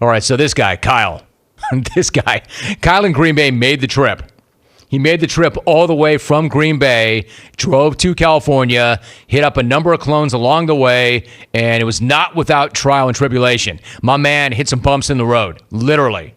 All right, so this guy, Kyle, Kyle in Green Bay made the trip. He made the trip all the way from Green Bay, drove to California, hit up a number of clones along the way, and it was not without trial and tribulation. My man hit some bumps in the road, literally.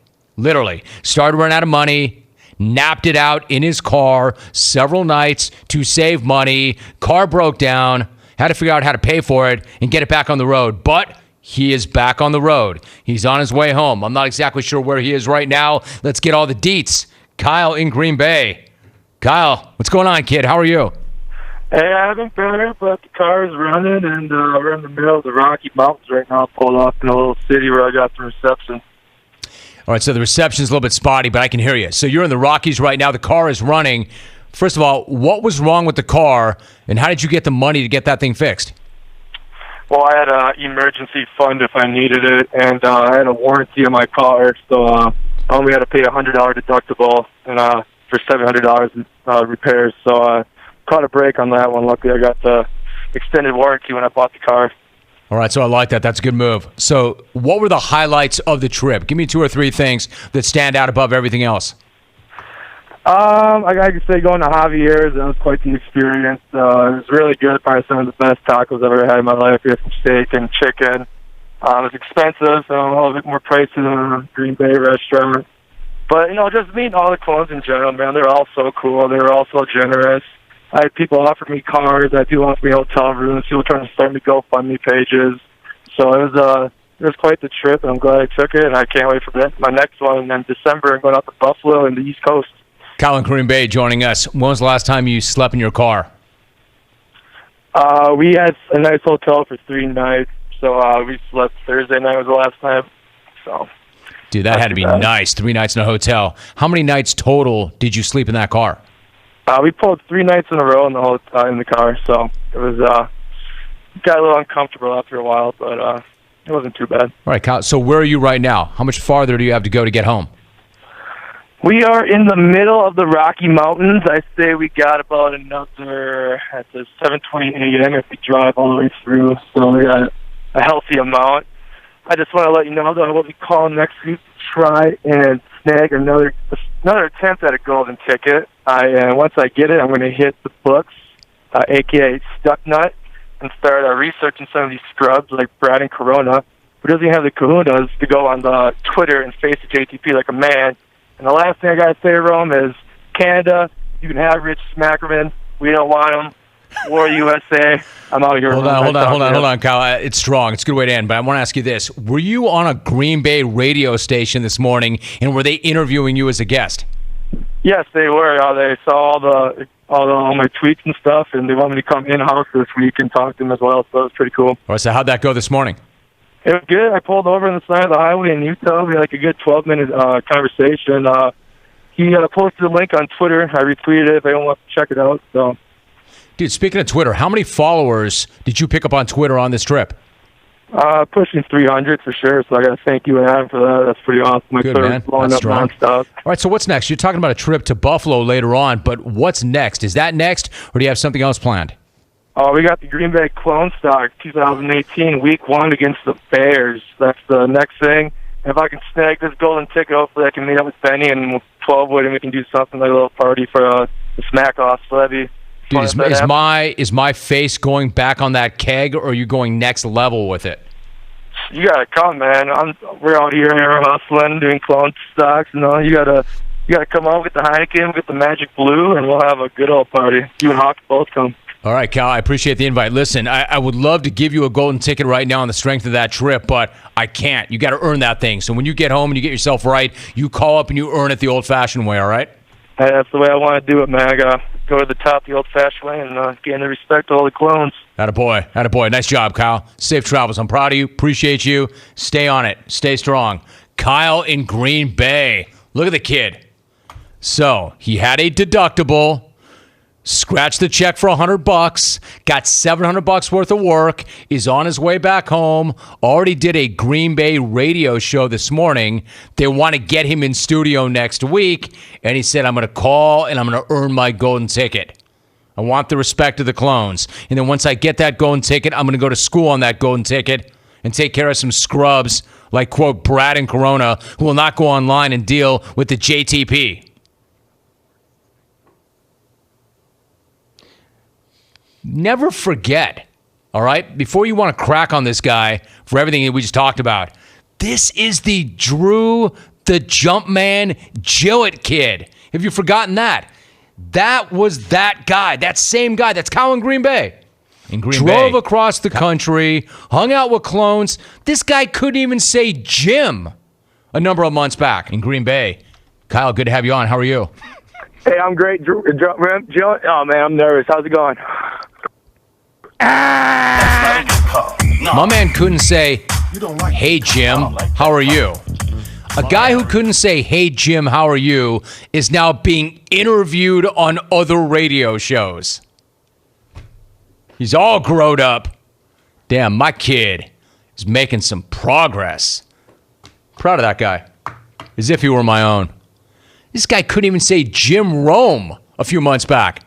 Started running out of money, napped it out in his car several nights to save money. Car broke down, had to figure out how to pay for it and get it back on the road. But he is back on the road. He's on his way home. I'm not exactly sure where he is right now. Let's get all the deets. Kyle in Green Bay. Kyle, what's going on, kid? How are you? Hey, I haven't better, but the car is running, and we're in the middle of the Rocky Mountains right now, pulled off in a little city where I got some reception. All right, so the reception's a little bit spotty, but I can hear you. So you're in the Rockies right now. The car is running. First of all, what was wrong with the car, and how did you get the money to get that thing fixed? Well, I had an emergency fund if I needed it, and I had a warranty on my car, so I only had to pay a $100 deductible and for $700 in repairs. So I caught a break on that one. Luckily, I got the extended warranty when I bought the car. All right, so I like that. That's a good move. So what were the highlights of the trip? Give me 2 or 3 things that stand out above everything else. I could say going to Javier's, that was quite the experience. It was really good. Probably some of the best tacos I've ever had in my life. We had some steak and chicken. It was expensive, so a little bit more pricey than a Green Bay restaurant. But, just meeting all the clones in general, man, they're all so cool. They were all so generous. I had people offer me cars. I had people offer me hotel rooms. People trying to start me GoFundMe pages. So it was quite the trip, and I'm glad I took it, and I can't wait for my next one in December. I'm going out to Buffalo and the East Coast. Kyle in Green Bay joining us. When was the last time you slept in your car? We had a nice hotel for 3 nights, so we slept Thursday night was the last time. So, dude, that had to be nice. 3 nights in a hotel. How many nights total did you sleep in that car? We pulled 3 nights in a row in the car, so it was got a little uncomfortable after a while, but it wasn't too bad. All right, Kyle. So where are you right now? How much farther do you have to go to get home? We are in the middle of the Rocky Mountains. I say we got about another at the 7:20 a.m. if we drive all the way through, so we got a healthy amount. I just want to let you know that I will be calling next week to try and snag another attempt at a golden ticket. Once I get it, I'm going to hit the books, a.k.a. Stucknut, and start researching some of these scrubs like Brad and Corona, who doesn't have the kahunas to go on the Twitter and face the JTP like a man. And the last thing I got to say, Rome, is Canada, you can have Rich Smackerman. We don't want him. War USA. I'm out here. Hold on, Kyle. It's strong. It's a good way to end. But I want to ask you this. Were you on a Green Bay radio station this morning, and were they interviewing you as a guest? Yes, they were. They saw all my tweets and stuff, and they want me to come in-house this week and talk to them as well, so it was pretty cool. All right, so how'd that go this morning? It was good. I pulled over on the side of the highway in Utah. We had like a good 12-minute conversation. He posted a link on Twitter. I retweeted it if anyone wants to check it out. So, dude, speaking of Twitter, how many followers did you pick up on Twitter on this trip? Pushing 300 for sure. So I got to thank you and Adam for that. That's pretty awesome. My good, man. Blowing That's up strong. nonstop. All right, so what's next? You're talking about a trip to Buffalo later on, but what's next? Is that next, or do you have something else planned? We got the Green Bay Clone Stock 2018 Week 1 against the Bears. That's the next thing. If I can snag this golden ticket, hopefully I can meet up with Benny and 12-wood, and we can do something like a little party for the smack-off. So that'd be dude, is my face going back on that keg, or are you going next level with it? You gotta come, man. We're out here hustling, doing clone stocks, and all. You gotta come out with the Heineken, with the Magic Blue, and we'll have a good old party. You and Hawk both come. All right, Cal, I appreciate the invite. Listen, I would love to give you a golden ticket right now on the strength of that trip, but I can't. You got to earn that thing. So when you get home and you get yourself right, you call up and you earn it the old-fashioned way, all right? Hey, that's the way I want to do it, man. I got to go to the top the old-fashioned way and gain the respect of all the clones. Attaboy. Nice job, Kyle. Safe travels. I'm proud of you. Appreciate you. Stay on it. Stay strong. Kyle in Green Bay. Look at the kid. So he had a deductible. Scratched the check for $100, got $700 worth of work, is on his way back home, already did a Green Bay radio show this morning. They want to get him in studio next week, and he said, I'm going to call and I'm going to earn my golden ticket. I want the respect of the clones. And then once I get that golden ticket, I'm going to go to school on that golden ticket, and take care of some scrubs like, quote, Brad and Corona, who will not go online and deal with the JTP. Never forget, all right, before you want to crack on this guy for everything that we just talked about, this is the Drew the Jumpman Gillett kid. Have you forgotten that? That was that guy, that same guy. That's Colin Green Bay. Drove across the country, hung out with clones. This guy couldn't even say Jim a number of months back in Green Bay. Kyle, good to have you on. How are you? Hey, I'm great. Drew, oh, man, I'm nervous. How's it going? My man couldn't say, hey, Jim, how are you? A guy who couldn't say, hey, Jim, how are you, is now being interviewed on other radio shows. He's all grown up. Damn, my kid is making some progress. Proud of that guy. As if he were my own. This guy couldn't even say Jim Rome a few months back.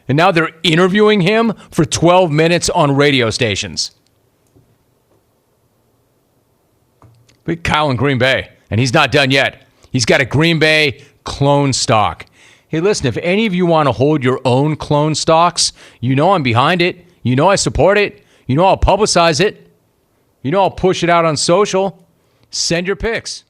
And now they're interviewing him for 12 minutes on radio stations. Big Kyle in Green Bay. And he's not done yet. He's got a Green Bay clone stock. Hey, listen, if any of you want to hold your own clone stocks, you know I'm behind it. You know I support it. You know I'll publicize it. You know I'll push it out on social. Send your pics.